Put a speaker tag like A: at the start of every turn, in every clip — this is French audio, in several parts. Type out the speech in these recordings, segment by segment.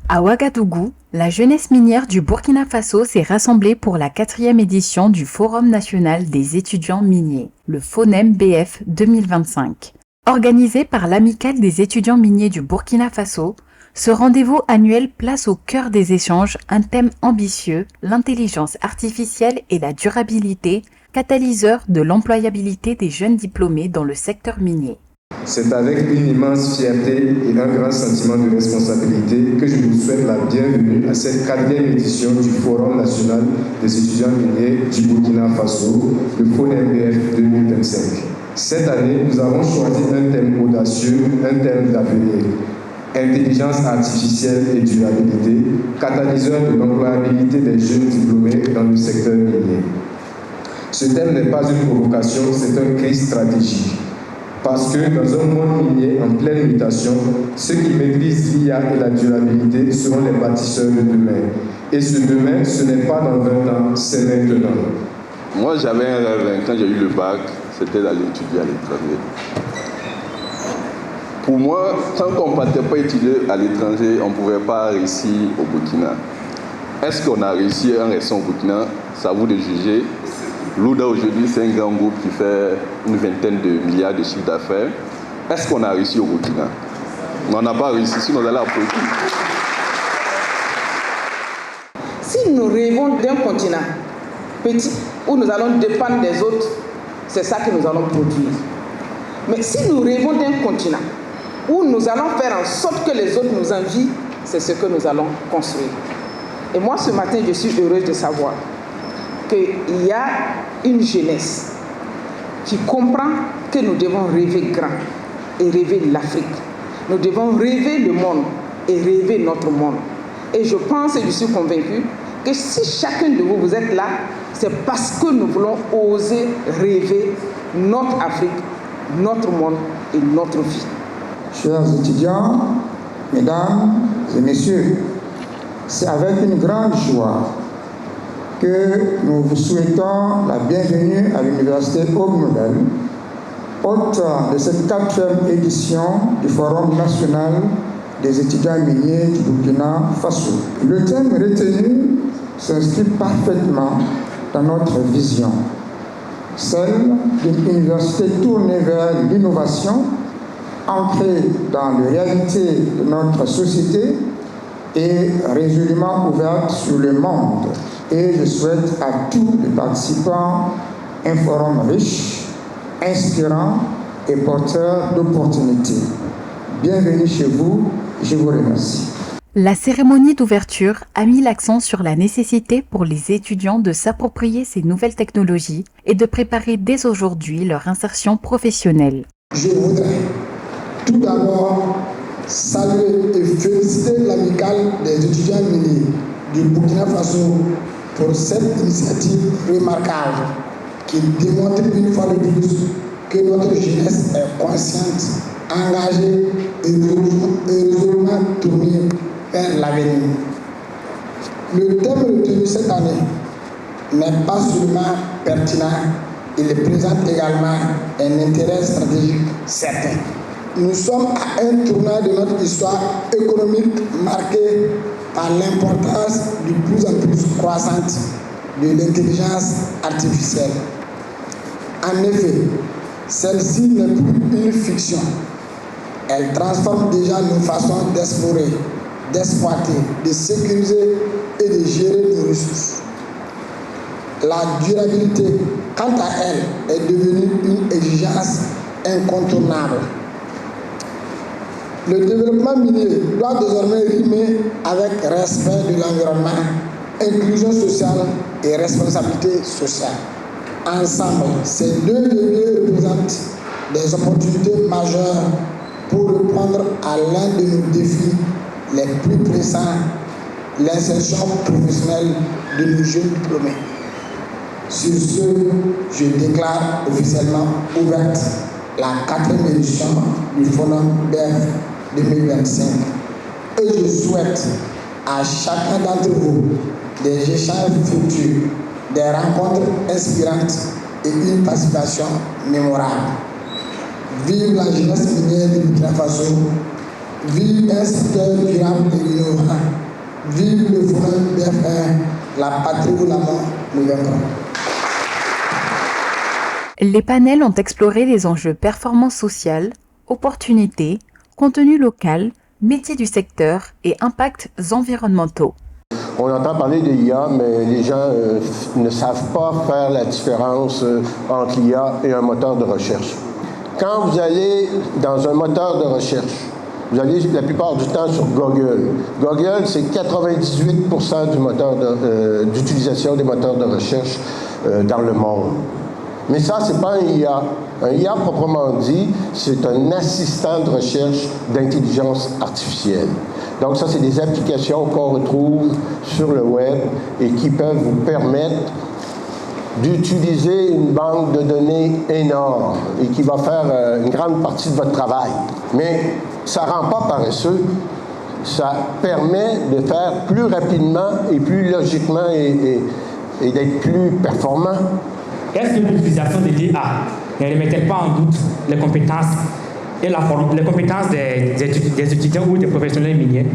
A: À Ouagadougou, la jeunesse minière du Burkina Faso s'est rassemblée pour la 4e édition du Forum national des étudiants miniers, le FONEM-BF 2025. Organisé par l'Amicale des étudiants miniers du Burkina Faso, ce rendez-vous annuel place au cœur des échanges un thème ambitieux, l'intelligence artificielle et la durabilité, catalyseur de l'employabilité des jeunes diplômés dans le secteur minier.
B: C'est avec une immense fierté et un grand sentiment de responsabilité que je vous souhaite la bienvenue à cette 4e édition du Forum national des étudiants miniers du Burkina Faso, le FONEM-BF 2025. Cette année, nous avons choisi un thème audacieux, un thème d'avenir. Intelligence artificielle et durabilité, catalyseur de l'employabilité des jeunes diplômés dans le secteur minier. Ce thème n'est pas une provocation, c'est un cri stratégique. Parce que dans un monde minier en pleine mutation, ceux qui maîtrisent l'IA et la durabilité seront les bâtisseurs de demain. Et ce demain, ce n'est pas dans 20 ans, c'est maintenant.
C: Moi, j'avais un rêve, quand j'ai eu le bac, c'était d'aller étudier à l'étranger. Pour moi, tant qu'on ne partait pas étudier à l'étranger, on ne pouvait pas réussir au Burkina. Est-ce qu'on a réussi en restant au Burkina? C'est à vous de juger. Louda aujourd'hui, c'est un grand groupe qui fait une vingtaine de milliards de chiffres d'affaires. Est-ce qu'on a réussi au Burkina? On n'a pas réussi, sinon on allait à politique.
D: Si nous rêvons d'un continent petit où nous allons dépendre des autres, c'est ça que nous allons produire. Mais si nous rêvons d'un continent où nous allons faire en sorte que les autres nous envient, c'est ce que nous allons construire. Et moi, ce matin, je suis heureuse de savoir qu'il y a une jeunesse qui comprend que nous devons rêver grand et rêver l'Afrique. Nous devons rêver le monde et rêver notre monde. Et je pense et je suis convaincue que si chacun de vous, vous êtes là, c'est parce que nous voulons oser rêver notre Afrique, notre monde et notre vie.
E: Chers étudiants, mesdames et messieurs, c'est avec une grande joie que nous vous souhaitons la bienvenue à l'Université Hogue-Nobel, hôte de cette 4e édition du Forum national des étudiants miniers du Burkina Faso. Le thème retenu s'inscrit parfaitement dans notre vision, celle d'une université tournée vers l'innovation, ancrée dans les réalités de notre société et résolument ouverte sur le monde. Et je souhaite à tous les participants un forum riche, inspirant et porteur d'opportunités. Bienvenue chez vous, je vous remercie.
A: La cérémonie d'ouverture a mis l'accent sur la nécessité pour les étudiants de s'approprier ces nouvelles technologies et de préparer dès aujourd'hui leur insertion professionnelle.
F: Je voudrais tout d'abord saluer et féliciter l'amicale des étudiants miniers du Burkina Faso pour cette initiative remarquable qui démontre une fois de plus que notre jeunesse est consciente, engagée et résolument tournée vers l'avenir. Le thème retenu cette année n'est pas seulement pertinent, il présente également un intérêt stratégique certain. Nous sommes à un tournant de notre histoire économique marqué par l'importance de plus en plus croissante de l'intelligence artificielle. En effet, celle-ci n'est plus une fiction. Elle transforme déjà nos façons d'explorer, d'exploiter, de sécuriser et de gérer nos ressources. La durabilité, quant à elle, est devenue une exigence incontournable. Le développement minier doit désormais rimer avec respect de l'environnement, inclusion sociale et responsabilité sociale. Ensemble, ces deux leviers représentent des opportunités majeures pour répondre à l'un de nos défis les plus pressants, l'insertion professionnelle de nos jeunes diplômés. Sur ce, je déclare officiellement ouverte la 4e édition du Forum BF 2025. Et je souhaite à chacun d'entre vous des échanges futurs, des rencontres inspirantes et une participation mémorable. Vive la jeunesse minière du Burkina Faso, vive un secteur durable et innovant. Vive le forum BF1, la patrie ou la mort nous vaincrons.
A: Les panels ont exploré les enjeux performance sociale, opportunités, contenu local, métiers du secteur et impacts environnementaux.
G: On entend parler de l'IA, mais les gens ne savent pas faire la différence entre l'IA et un moteur de recherche. Quand vous allez dans un moteur de recherche, vous allez la plupart du temps sur Google. Google, c'est 98% d'utilisation des moteurs de recherche dans le monde. Mais ça, ce n'est pas un IA. Un IA, proprement dit, c'est un assistant de recherche d'intelligence artificielle. Donc ça, c'est des applications qu'on retrouve sur le web et qui peuvent vous permettre d'utiliser une banque de données énorme et qui va faire une grande partie de votre travail. Mais ça ne rend pas paresseux. Ça permet de faire plus rapidement et plus logiquement et d'être plus performant.
H: Est-ce que l'utilisation de l'IA ne remettait pas en doute les compétences et les compétences des étudiants ou des professionnels miniers?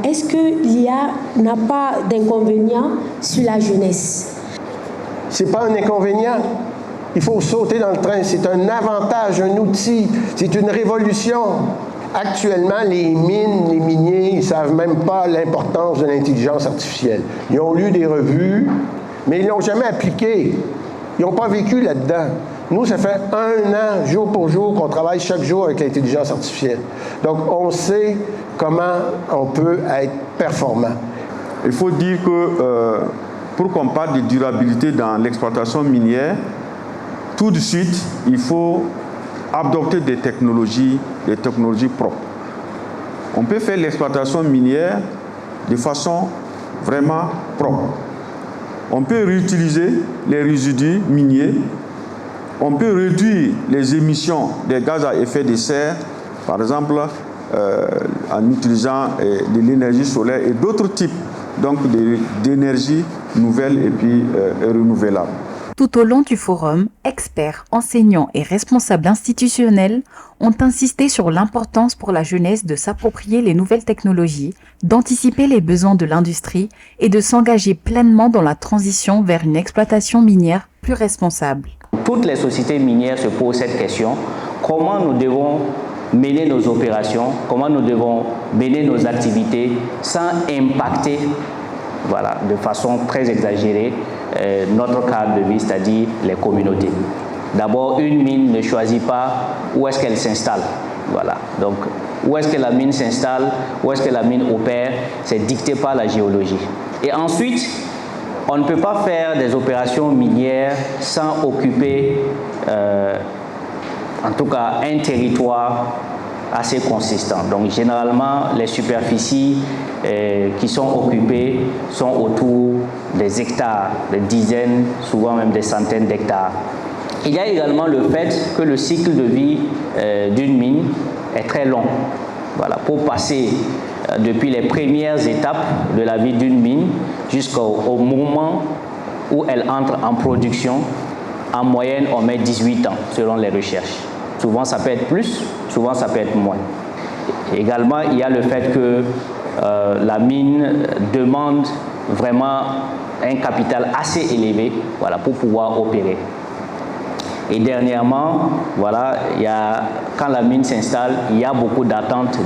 I: Est-ce que l'IA n'a pas d'inconvénients sur la jeunesse?
G: Ce n'est pas un inconvénient. Il faut sauter dans le train. C'est un avantage, un outil. C'est une révolution. Actuellement, les miniers, ils ne savent même pas l'importance de l'intelligence artificielle. Ils ont lu des revues, mais ils ne l'ont jamais appliqué. Ils n'ont pas vécu là-dedans. Nous, ça fait 1 an, jour pour jour, qu'on travaille chaque jour avec l'intelligence artificielle. Donc, on sait comment on peut être performant.
J: Il faut dire que pour qu'on parle de durabilité dans l'exploitation minière, tout de suite, il faut adopter des technologies propres. On peut faire l'exploitation minière de façon vraiment propre. On peut réutiliser les résidus miniers. On peut réduire les émissions des gaz à effet de serre, par exemple en utilisant de l'énergie solaire et d'autres types d'énergie nouvelle et puis renouvelable.
A: Tout au long du forum, experts, enseignants et responsables institutionnels ont insisté sur l'importance pour la jeunesse de s'approprier les nouvelles technologies, d'anticiper les besoins de l'industrie et de s'engager pleinement dans la transition vers une exploitation minière plus responsable.
K: Toutes les sociétés minières se posent cette question: comment nous devons mener nos opérations, comment nous devons mener nos activités sans impacter de façon très exagérée notre cadre de vie, c'est-à-dire les communautés. D'abord, une mine ne choisit pas où est-ce qu'elle s'installe. Donc où est-ce que la mine s'installe, où est-ce que la mine opère, c'est dicté par la géologie. Et ensuite, on ne peut pas faire des opérations minières sans occuper, en tout cas, un territoire assez consistant. Donc généralement, les superficies qui sont occupées sont autour des hectares, des dizaines, souvent même des centaines d'hectares. Il y a également le fait que le cycle de vie d'une mine est très long. Pour passer depuis les premières étapes de la vie d'une mine jusqu'au moment où elle entre en production, en moyenne, on met 18 ans selon les recherches. Souvent, ça peut être plus, souvent, ça peut être moins. Également, il y a le fait que la mine demande vraiment un capital assez élevé pour pouvoir opérer. Et dernièrement, quand la mine s'installe, il y a beaucoup d'attentes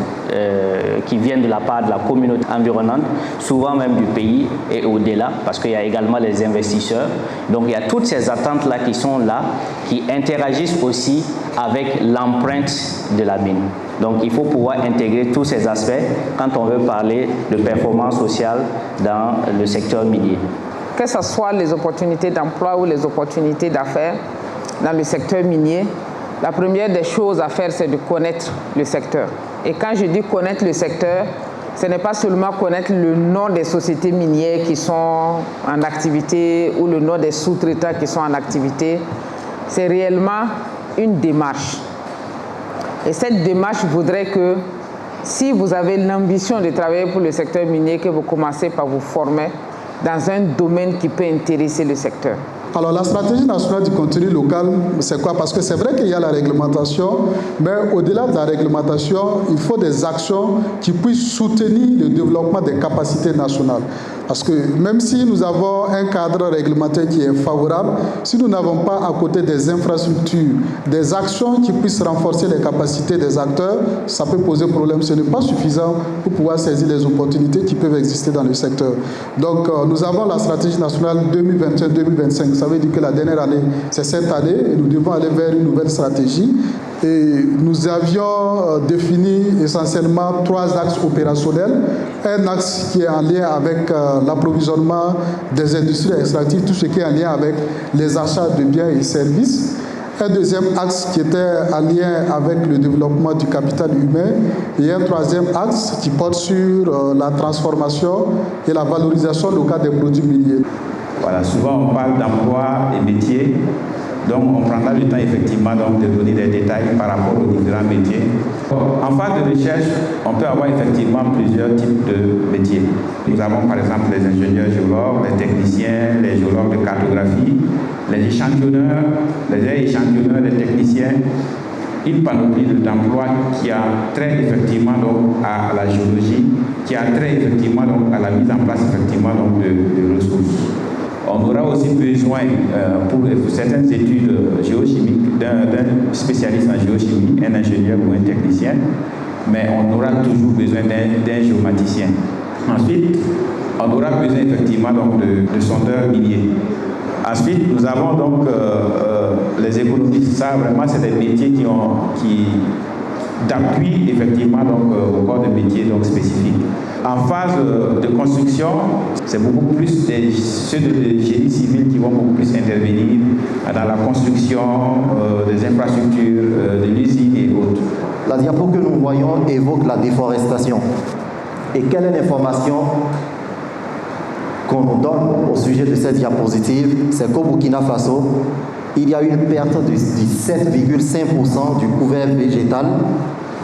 K: qui viennent de la part de la communauté environnante, souvent même du pays et au-delà, parce qu'il y a également les investisseurs. Donc il y a toutes ces attentes-là qui sont là, qui interagissent aussi avec l'empreinte de la mine. Donc il faut pouvoir intégrer tous ces aspects quand on veut parler de performance sociale dans le secteur minier.
D: Que ce soit les opportunités d'emploi ou les opportunités d'affaires, dans le secteur minier, la première des choses à faire, c'est de connaître le secteur. Et quand je dis connaître le secteur, ce n'est pas seulement connaître le nom des sociétés minières qui sont en activité ou le nom des sous-traitants qui sont en activité, c'est réellement une démarche. Et cette démarche voudrait que si vous avez l'ambition de travailler pour le secteur minier, que vous commencez par vous former dans un domaine qui peut intéresser le secteur.
F: Alors la stratégie nationale du contenu local, c'est quoi? Parce que c'est vrai qu'il y a la réglementation, mais au-delà de la réglementation, il faut des actions qui puissent soutenir le développement des capacités nationales. Parce que même si nous avons un cadre réglementaire qui est favorable, si nous n'avons pas à côté des infrastructures, des actions qui puissent renforcer les capacités des acteurs, ça peut poser problème. Ce n'est pas suffisant pour pouvoir saisir les opportunités qui peuvent exister dans le secteur. Donc nous avons la stratégie nationale 2021-2025. Ça veut dire que la dernière année, c'est cette année, et nous devons aller vers une nouvelle stratégie. Et nous avions défini essentiellement 3 axes opérationnels. Un axe qui est en lien avec l'approvisionnement des industries extractives, tout ce qui est en lien avec les achats de biens et services. Un deuxième axe qui était en lien avec le développement du capital humain. Et un troisième axe qui porte sur la transformation et la valorisation locale des produits miniers.
L: Voilà, souvent on parle d'emploi et métiers. Donc, on prendra le temps effectivement donc, de donner des détails par rapport aux différents métiers. En phase de recherche, on peut avoir effectivement plusieurs types de métiers. Nous avons par exemple les ingénieurs géologues, les techniciens, les géologues de cartographie, les échantillonneurs, les techniciens. Une panoplie d'emplois qui a trait effectivement donc, à la géologie, qui a trait effectivement donc, à la mise en place effectivement donc, de ressources. On aura aussi besoin, pour certaines études géochimiques, d'un spécialiste en géochimie, un ingénieur ou un technicien, mais on aura toujours besoin d'un géomaticien. Ensuite, on aura besoin effectivement donc, de sondeurs miniers. Ensuite, nous avons donc les économistes. Ça, vraiment, c'est des métiers qui d'appui effectivement donc, au corps de métier donc, spécifique. En phase de construction, c'est beaucoup plus ceux de génie civil qui vont beaucoup plus intervenir dans la construction des infrastructures, de l'usine et autres.
M: La diapo que nous voyons évoque la déforestation. Et quelle est l'information qu'on nous donne au sujet de cette diapositive? C'est qu'au Burkina Faso, il y a eu une perte de 17,5% du couvert végétal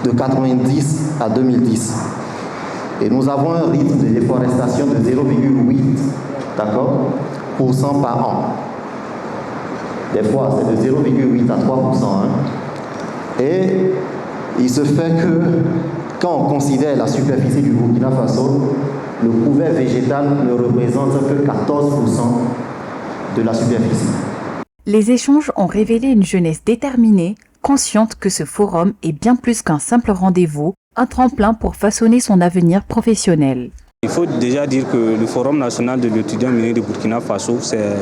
M: de 1990 à 2010. Et nous avons un rythme de déforestation de 0,8% par an. Des fois, c'est de 0,8 à 3%. Et il se fait que, quand on considère la superficie du Burkina Faso, le couvert végétal ne représente que 14% de la superficie.
A: Les échanges ont révélé une jeunesse déterminée, consciente que ce forum est bien plus qu'un simple rendez-vous, un tremplin pour façonner son avenir professionnel.
N: Il faut déjà dire que le Forum national de l'étudiant minier de Burkina Faso, c'est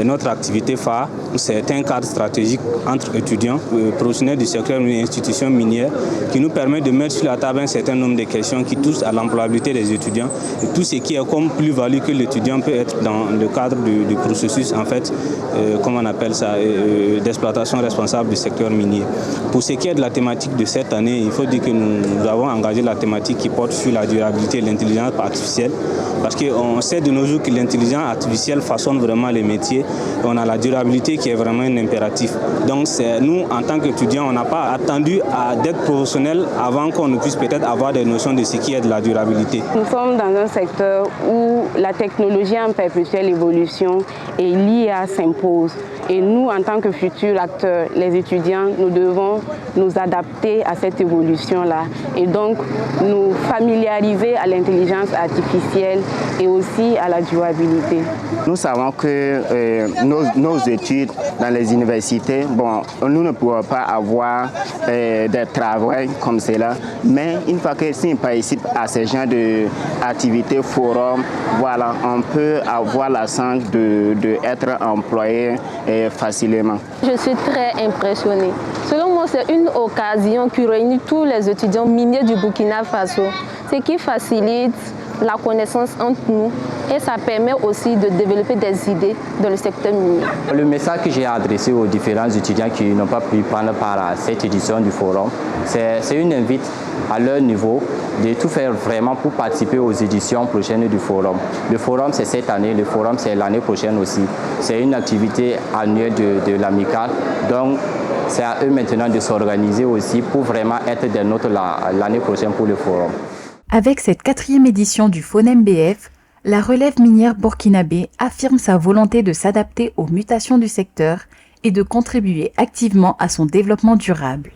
N: notre activité phare. C'est un cadre stratégique entre étudiants, professionnels du secteur minier, institutions minières, qui nous permet de mettre sur la table un certain nombre de questions qui touchent à l'employabilité des étudiants et tout ce qui est comme plus-value que l'étudiant peut être dans le cadre du processus, en fait, comment on appelle ça, d'exploitation responsable du secteur minier. Pour ce qui est de la thématique de cette année, il faut dire que nous avons engagé la thématique qui porte sur la durabilité et l'intelligence artificielle, parce qu'on sait de nos jours que l'intelligence artificielle façonne vraiment les métiers et on a la durabilité qui est vraiment un impératif. Donc nous, en tant qu'étudiants, on n'a pas attendu d'être professionnels avant qu'on ne puisse peut-être avoir des notions de ce qui est de la durabilité.
O: Nous sommes dans un secteur où la technologie en perpétuelle évolution et l'IA s'impose. Et nous, en tant que futurs acteurs, les étudiants, nous devons nous adapter à cette évolution-là et donc nous familiariser à l'intelligence artificielle et aussi à la durabilité.
P: Nous savons que nos études dans les universités, nous ne pouvons pas avoir des travaux comme cela, mais une fois que si on participe à ce genre d'activités, forums, voilà, on peut avoir la chance d'être employé facilement.
Q: Je suis très impressionnée. Selon moi, c'est une occasion qui réunit tous les étudiants miniers du Burkina Faso, ce qui facilite la connaissance entre nous et ça permet aussi de développer des idées dans le secteur minier.
K: Le message que j'ai adressé aux différents étudiants qui n'ont pas pu prendre part à cette édition du forum, c'est une invite à leur niveau de tout faire vraiment pour participer aux éditions prochaines du forum. Le forum c'est cette année, le forum c'est l'année prochaine aussi. C'est une activité annuelle de l'amicale, donc c'est à eux maintenant de s'organiser aussi pour vraiment être des nôtres l'année prochaine pour le forum.
A: Avec cette 4e édition du FONEM BF, La relève minière burkinabé affirme sa volonté de s'adapter aux mutations du secteur et de contribuer activement à son développement durable.